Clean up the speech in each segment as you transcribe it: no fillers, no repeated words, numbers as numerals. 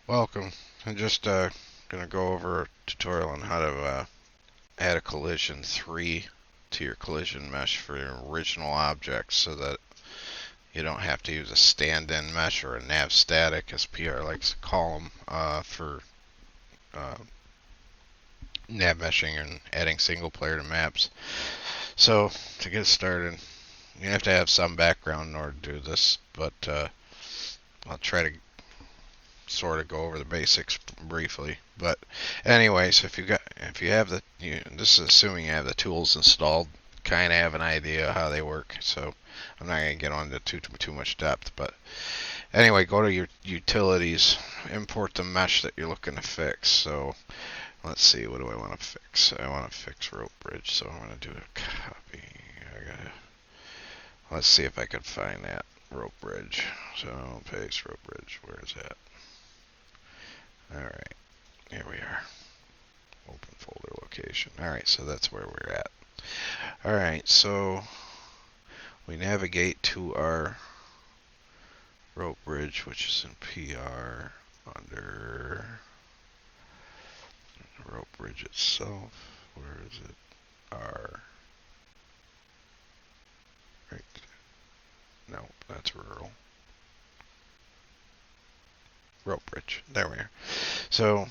Welcome. I'm just going to go over a tutorial on how to add a collision 3 to your collision mesh for your original objects so that you don't have to use a stand-in mesh or a nav static, as PR likes to call them, for uh, nav meshing and adding single player to maps. So, to get started, you have to have some background in order to do this, but I'll try to sort of go over the basics briefly. But anyways, if you have this is assuming you have the tools installed, kind of have an idea how they work. So I'm not going to get on to too much depth. But anyway, go to your utilities, import the mesh that you're looking to fix. So let's see, what do I want to fix? I want to fix rope bridge, so I'm going to do a copy. Let's see if I can find that rope bridge. So paste rope bridge. Where is that? Alright, here we are. Open folder location. Alright, so that's where we're at. Alright, so we navigate to our rope bridge, which is in PR under the rope bridge itself. Where is it? R. Right. No, that's rural. Rope bridge. There we are. So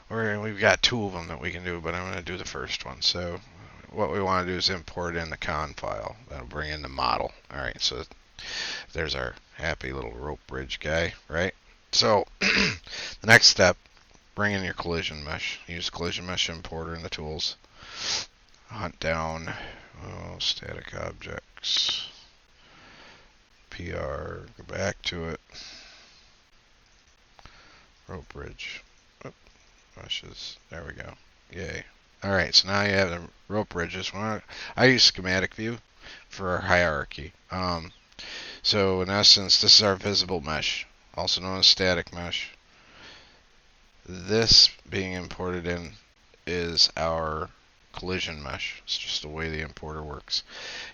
we've got two of them that we can do, but I'm going to do the first one. So what we want to do is import in the con file. That'll bring in the model. Alright, so there's our happy little rope bridge guy, right? So the next step, bring in your collision mesh. Use collision mesh importer in the tools. Hunt down static objects. PR, go back to it. Rope bridge. Oop, meshes. There we go. Yay. Alright, so now you have the rope bridges. I use schematic view for our hierarchy. So in essence, this is our visible mesh, also known as static mesh. This being imported in is our collision mesh. It's just the way the importer works.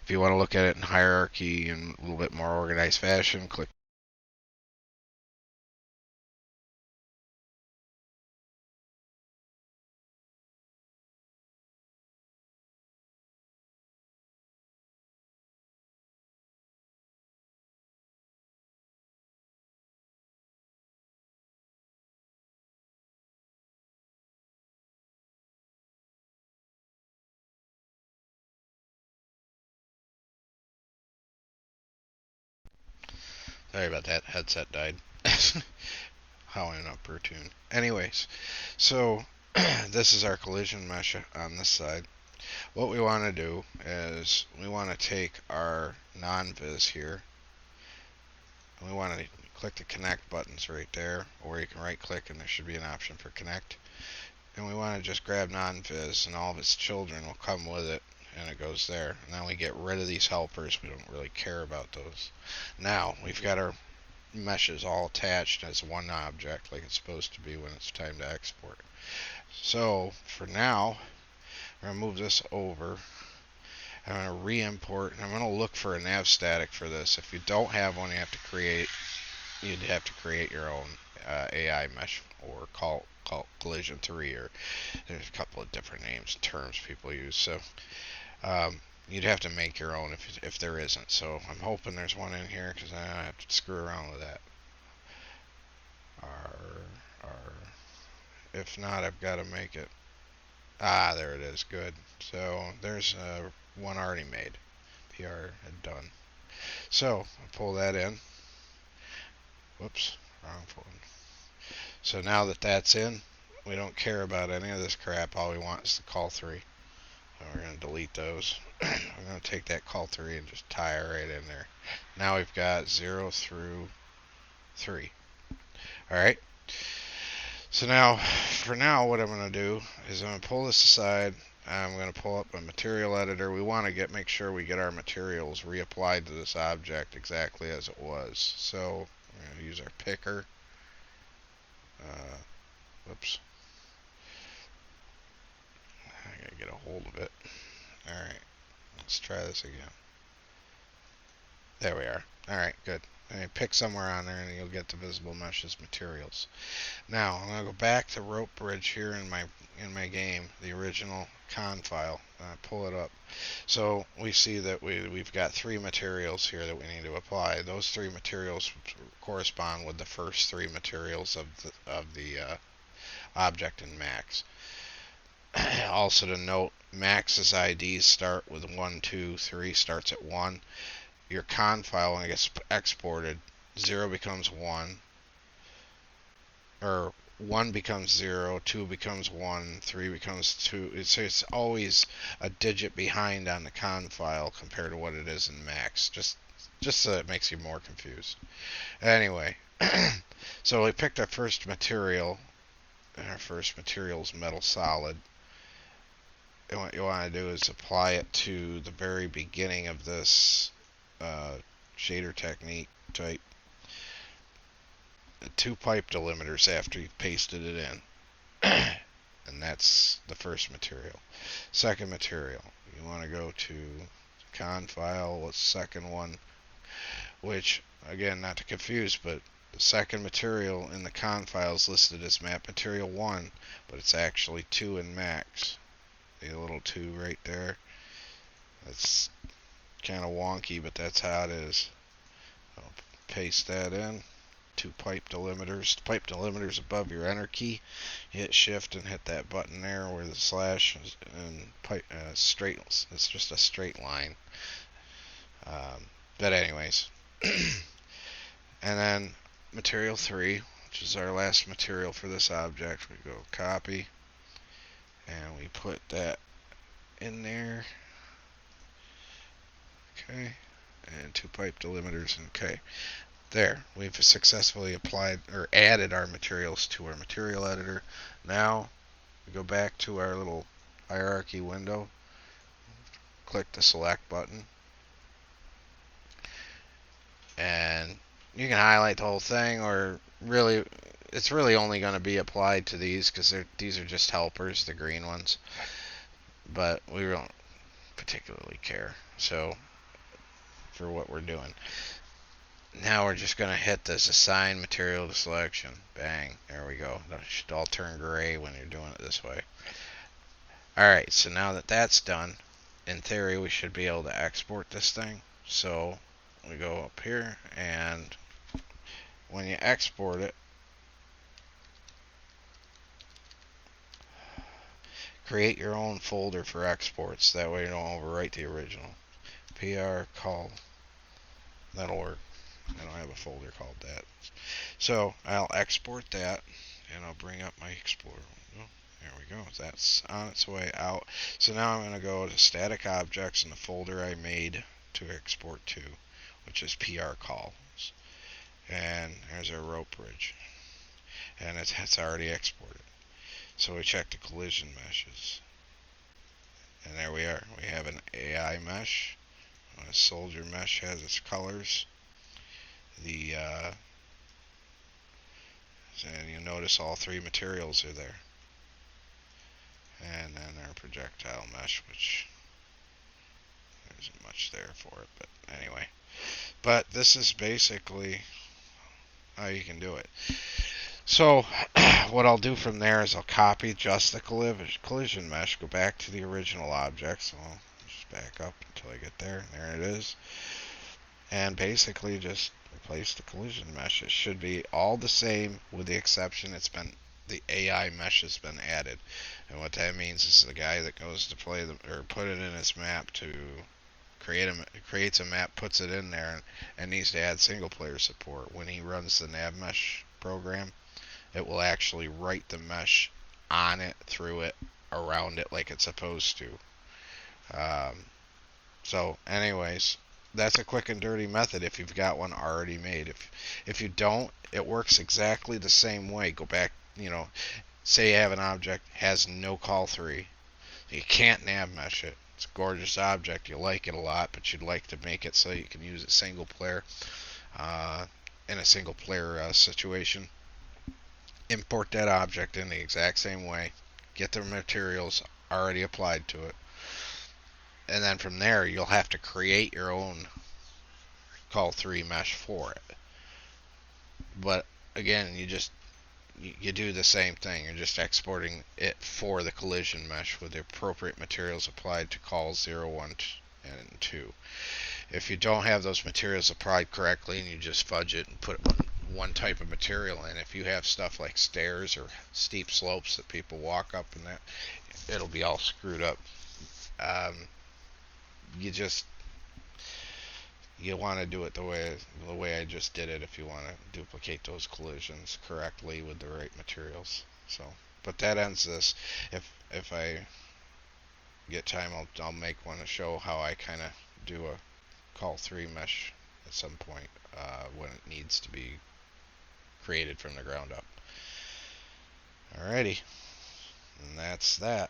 If you want to look at it in hierarchy in a little bit more organized fashion, click. Sorry about that, headset died. How I know per tune. Anyways, so this is our collision mesh on this side. What we want to do is we want to take our non-vis here, and we want to click the connect buttons right there, or you can right click and there should be an option for connect. And we want to just grab non-vis and all of its children will come with it, and it goes there. And then we get rid of these helpers. We don't really care about those. Now we've got our meshes all attached as one object like it's supposed to be when it's time to export. So for now, I'm going to move this over. I'm going to re-import, and I'm going to look for a nav static for this. If you don't have one, you'd have to create your own AI mesh or call collision 3, or there's a couple of different names and terms people use. So you'd have to make your own if there isn't. So I'm hoping there's one in here because I don't have to screw around with that. If not, I've got to make it. Ah, there it is. Good. So there's one already made. PR had done. So I'll pull that in. Whoops, wrong one. So now that that's in, we don't care about any of this crap. All we want is the call 3. So we're going to delete those. I'm going to take that call 3 and just tie it right in there. Now we've got 0 through 3. Alright. So now, for now, what I'm going to do is I'm going to pull this aside. I'm going to pull up a material editor. We want to make sure we get our materials reapplied to this object exactly as it was. So we're going to use our picker. Whoops. I got to get a hold of it. Alright, let's try this again. There we are. Alright, good. and pick somewhere on there and you'll get the visible meshes materials. Now I'm going to go back to rope bridge here in my game, the original con file. I pull it up. So we see that we've got 3 materials here that we need to apply. Those 3 materials correspond with the first 3 materials of the object in max. Also to note, max's IDs start with 1, 2, 3 starts at 1. Your con file, when it gets exported, 0 becomes 1, or 1 becomes 0, 2 becomes 1, 3 becomes 2. It's always a digit behind on the con file compared to what it is in max, just so it makes you more confused. Anyway, so we picked our first material, and our first material is metal solid. And what you want to do is apply it to the very beginning of this shader technique type. 2 pipe delimiters after you've pasted it in. And that's the first material. Second material, you want to go to con file, what's the second one? Which, again, not to confuse, but the second material in the con file is listed as map material 1, but it's actually 2 in max. The little 2 right there. That's kind of wonky, but that's how it is. I'll paste that in. 2 pipe delimiters. The pipe delimiters above your enter key. Hit shift and hit that button there where the slash is, and pipe straight. It's just a straight line. But anyways, and then material 3, which is our last material for this object. We go copy, and we put that in there. Okay, and 2 pipe delimiters. Okay. There, we've successfully applied or added our materials to our material editor. Now we go back to our little hierarchy window, click the select button, and you can highlight the whole thing, or really it's really only going to be applied to these because these are just helpers, the green ones, but we don't particularly care so for what we're doing. Now we're just going to hit this assign material to selection. Bang. There we go. That should all turn gray when you're doing it this way. Alright, so now that that's done, in theory we should be able to export this thing. So we go up here, and when you export it, create your own folder for exports. That way you don't overwrite the original. PR call. That'll work. I don't have a folder called that. So I'll export that, and I'll bring up my Explorer window. There we go. That's on its way out. So now I'm going to go to static objects in the folder I made to export to, which is PR calls. And there's our rope bridge. And it's already exported. So we check the collision meshes. And there we are. We have an AI mesh. A soldier mesh has its colors. And you notice all 3 materials are there. And then our projectile mesh, which there isn't much there for it, but anyway. But this is basically how you can do it. So what I'll do from there is I'll copy just the collision mesh, go back to the original object. So I'll just back up until I get there. There it is. And basically just replace the collision mesh. It should be all the same, with the exception the AI mesh has been added. And what that means is the guy that goes to play or put it in his map to creates a map, puts it in there, and needs to add single player support. When he runs the nav mesh program, it will actually write the mesh on it, through it, around it, like it's supposed to. So anyways, that's a quick and dirty method if you've got one already made. If you don't, it works exactly the same way. Go back, say you have an object has no call 3. You can't nav mesh it. It's a gorgeous object. You like it a lot, but you'd like to make it so you can use it single player in a single player situation. Import that object in the exact same way. Get the materials already applied to it. And then from there, you'll have to create your own call 3 mesh for it. But again, you do the same thing. You're just exporting it for the collision mesh with the appropriate materials applied to calls 0, 1, and 2. If you don't have those materials applied correctly and you just fudge it and put one type of material in, if you have stuff like stairs or steep slopes that people walk up and that, it'll be all screwed up. You just you want to do it the way I just did it if you want to duplicate those collisions correctly with the right materials. So, but that ends this. If I get time, I'll make one to show how I kind of do a call 3 mesh at some point when it needs to be created from the ground up. Alrighty, and that's that.